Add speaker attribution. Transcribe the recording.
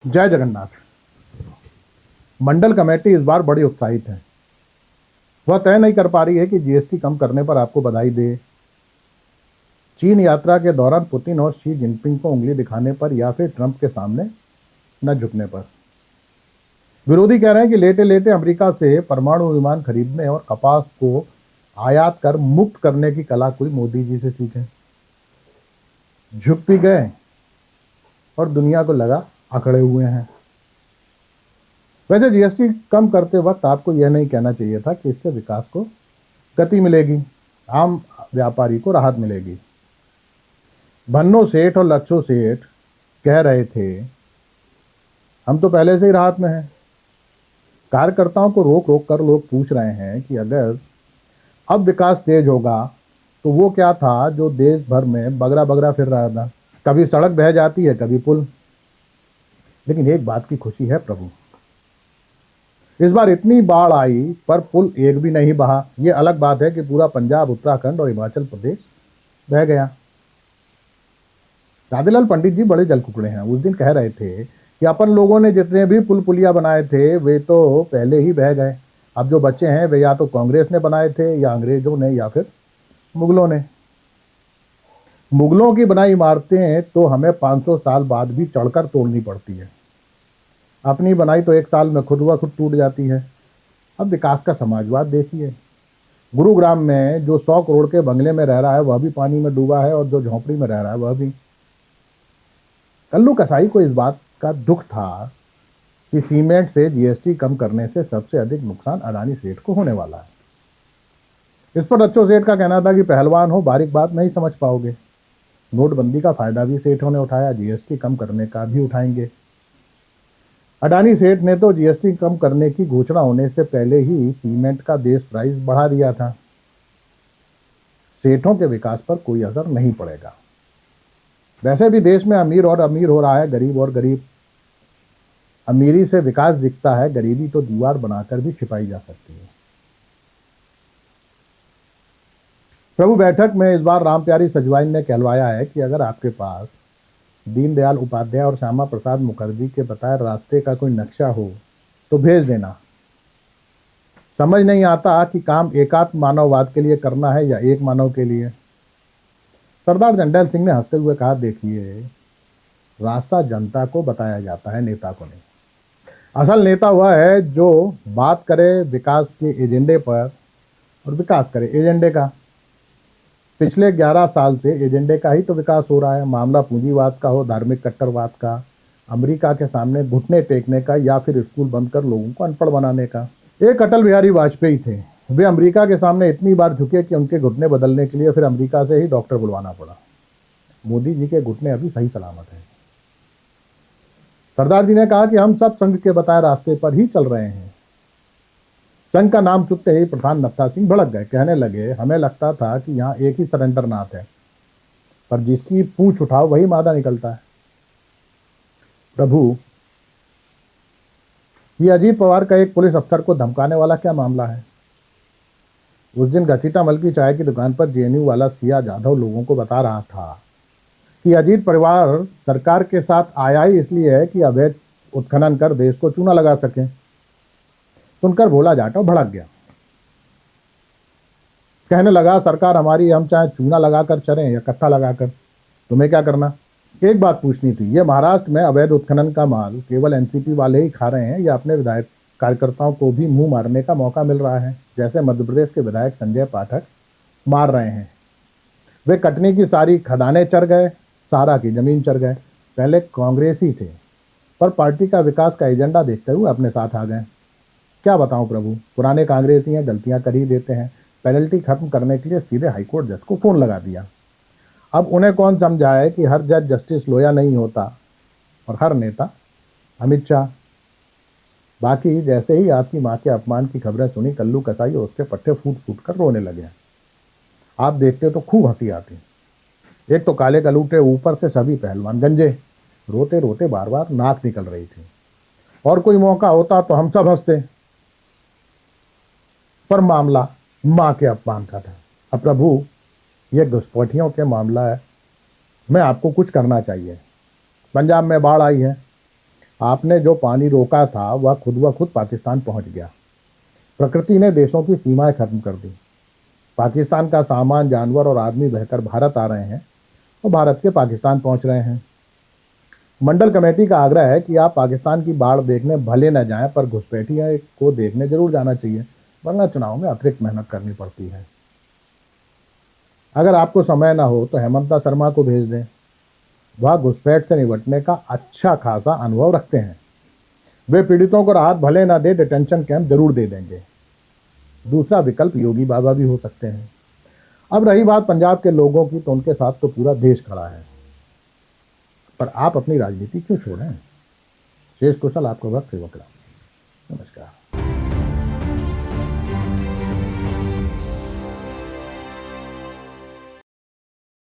Speaker 1: जय जगन्नाथ। मंडल कमेटी इस बार बड़ी उत्साहित है। वह तय नहीं कर पा रही है कि जीएसटी कम करने पर आपको बधाई दे, चीन यात्रा के दौरान पुतिन और शी जिनपिंग को उंगली दिखाने पर, या फिर ट्रंप के सामने न झुकने पर। विरोधी कह रहे हैं कि लेटे लेटे अमेरिका से परमाणु विमान खरीदने और कपास को आयात कर मुक्त करने की कला कोई मोदी जी से सीखे। झुक भी गए और दुनिया को लगा अकड़े हुए हैं। वैसे जीएसटी कम करते वक्त आपको यह नहीं कहना चाहिए था कि इससे विकास को गति मिलेगी, आम व्यापारी को राहत मिलेगी। भन्नो सेठ और लच्छो सेठ कह रहे थे हम तो पहले से ही राहत में हैं। कार्यकर्ताओं को रोक रोक कर लोग पूछ रहे हैं कि अगर अब विकास तेज होगा तो वो क्या था जो देश भर में बगरा बगरा फिर रहा था। कभी सड़क बह जाती है, कभी पुल। लेकिन एक बात की खुशी है प्रभु, इस बार इतनी बाढ़ आई पर पुल एक भी नहीं बहा। ये अलग बात है कि पूरा पंजाब, उत्तराखंड और हिमाचल प्रदेश बह गया। राधेलाल पंडित जी बड़े जलकुकड़े हैं। उस दिन कह रहे थे कि अपन लोगों ने जितने भी पुल पुलिया बनाए थे वे तो पहले ही बह गए। अब जो बच्चे हैं वे या तो कांग्रेस ने बनाए थे, या अंग्रेजों ने, या फिर मुगलों ने। मुगलों की बनाई इमारतें तो हमें 500 साल बाद भी चढ़कर तोड़नी पड़ती है। अपनी बनाई तो एक साल में खुद व खुद टूट जाती है। अब विकास का समाजवाद देखिए। गुरुग्राम में जो 100 करोड़ के बंगले में रह रहा है वह भी पानी में डूबा है, और जो झोंपड़ी में रह रहा है वह भी। कल्लू कसाई को इस बात का दुख था कि सीमेंट से जीएसटी कम करने से सबसे अधिक नुकसान अडानी सेठ को होने वाला है। इस पर अच्छो सेठ का कहना था कि पहलवान हो, बारीक बात नहीं समझ पाओगे। नोटबंदी का फायदा भी सेठों ने उठाया, जीएसटी कम करने का भी उठाएंगे। अडानी सेठ ने तो जीएसटी कम करने की घोषणा होने से पहले ही सीमेंट का बेस प्राइस बढ़ा दिया था। सेठों के विकास पर कोई असर नहीं पड़ेगा। वैसे भी देश में अमीर और अमीर हो रहा है, गरीब और गरीब। अमीरी से विकास दिखता है, गरीबी तो दीवार बनाकर भी छिपाई जा सकती है। प्रभु बैठक में इस बार रामप्यारी सजवाइन ने कहलवाया है कि अगर आपके पास दीनदयाल उपाध्याय और श्यामा प्रसाद मुखर्जी के बताए रास्ते का कोई नक्शा हो तो भेज देना। समझ नहीं आता कि काम एकात्म मानववाद के लिए करना है या एक मानव के लिए। सरदार जंडैल सिंह ने हंसते हुए कहा, देखिए रास्ता जनता को बताया जाता है, नेता को नहीं। असल नेता वह है जो बात करे विकास के एजेंडे पर और विकास करे एजेंडे का। पिछले 11 साल से एजेंडे का ही तो विकास हो रहा है। मामला पूंजीवाद का हो, धार्मिक कट्टरवाद का, अमेरिका के सामने घुटने टेकने का, या फिर स्कूल बंद कर लोगों को अनपढ़ बनाने का। एक अटल बिहारी वाजपेयी थे, वे अमेरिका के सामने इतनी बार झुके कि उनके घुटने बदलने के लिए फिर अमेरिका से ही डॉक्टर बुलवाना पड़ा। मोदी जी के घुटने अभी सही सलामत हैं। सरदार जी ने कहा कि हम सब संघ के बताए रास्ते पर ही चल रहे हैं। संघ का नाम चुनते ही प्रधान नत्था सिंह भड़क गए। कहने लगे, हमें लगता था कि यहाँ एक ही सरेंडर नाथ है, पर जिसकी पूंछ उठाओ वही मादा निकलता है। प्रभु, ये अजीत पवार का एक पुलिस अफसर को धमकाने वाला क्या मामला है? उस दिन घसीटामल की चाय की दुकान पर जेएनयू वाला सिया जाधव लोगों को बता रहा था कि अजीत परिवार सरकार के साथ आया ही इसलिए है कि अवैध उत्खनन कर देश को चूना लगा सके। सुनकर भोला जाटव भड़क गया। कहने लगा, सरकार हमारी, हम चाहे चूना लगाकर चलें या कत्था लगाकर, तुम्हें क्या करना। एक बात पूछनी थी, ये महाराष्ट्र में अवैध उत्खनन का माल केवल एनसीपी वाले ही खा रहे हैं, या अपने विधायक कार्यकर्ताओं को भी मुंह मारने का मौका मिल रहा है, जैसे मध्य प्रदेश के विधायक संजय पाठक मार रहे हैं। वे कटनी की सारी खदानें चर गए, सहारा की जमीन चर गए। पहले कांग्रेसी थे, पर पार्टी का विकास का एजेंडा देखते हुए अपने साथ आ गए। क्या बताऊं प्रभु, पुराने कांग्रेसी हैं, गलतियां कर ही देते हैं। पेनल्टी खत्म करने के लिए सीधे हाईकोर्ट जज को फोन लगा दिया। अब उन्हें कौन समझाए कि हर जज जस्टिस लोया नहीं होता और हर नेता अमित शाह। बाकी जैसे ही आपकी माँ के अपमान की खबरें सुनी, कल्लू कसाई और उसके पट्टे फूट फूट कर रोने लगे। आप देखते तो खूब हंसी आती। एक तो काले कलूटे, ऊपर से सभी पहलवान गंजे। रोते रोते बार बार नाक निकल रही थी। और कोई मौका होता तो हम सब हंसते, पर मामला मां के अपमान का था। अब प्रभु, यह घुसपैठियों के मामला है, मैं आपको कुछ करना चाहिए। पंजाब में बाढ़ आई है, आपने जो पानी रोका था वह खुद ब खुद पाकिस्तान पहुंच गया। प्रकृति ने देशों की सीमाएं खत्म कर दी। पाकिस्तान का सामान, जानवर और आदमी बहकर भारत आ रहे हैं और भारत के पाकिस्तान पहुंच रहे हैं। मंडल कमेटी का आग्रह है कि आप पाकिस्तान की बाढ़ देखने भले न जाएं, पर घुसपैठियों को देखने जरूर जाना चाहिए, वरना चुनाव में अतिरिक्त मेहनत करनी पड़ती है। अगर आपको समय ना हो तो हेमंता शर्मा को भेज दें। वह घुसपैठ से निपटने का अच्छा खासा अनुभव रखते हैं। वे पीड़ितों को राहत भले ना दे, डिटेंशन कैंप जरूर दे देंगे। दूसरा विकल्प योगी बाबा भी हो सकते हैं। अब रही बात पंजाब के लोगों की, तो उनके साथ तो पूरा देश खड़ा है। पर आप अपनी राजनीति क्यों छोड़ें? शेष कुशल आपका वक्त सेवक राम। नमस्कार।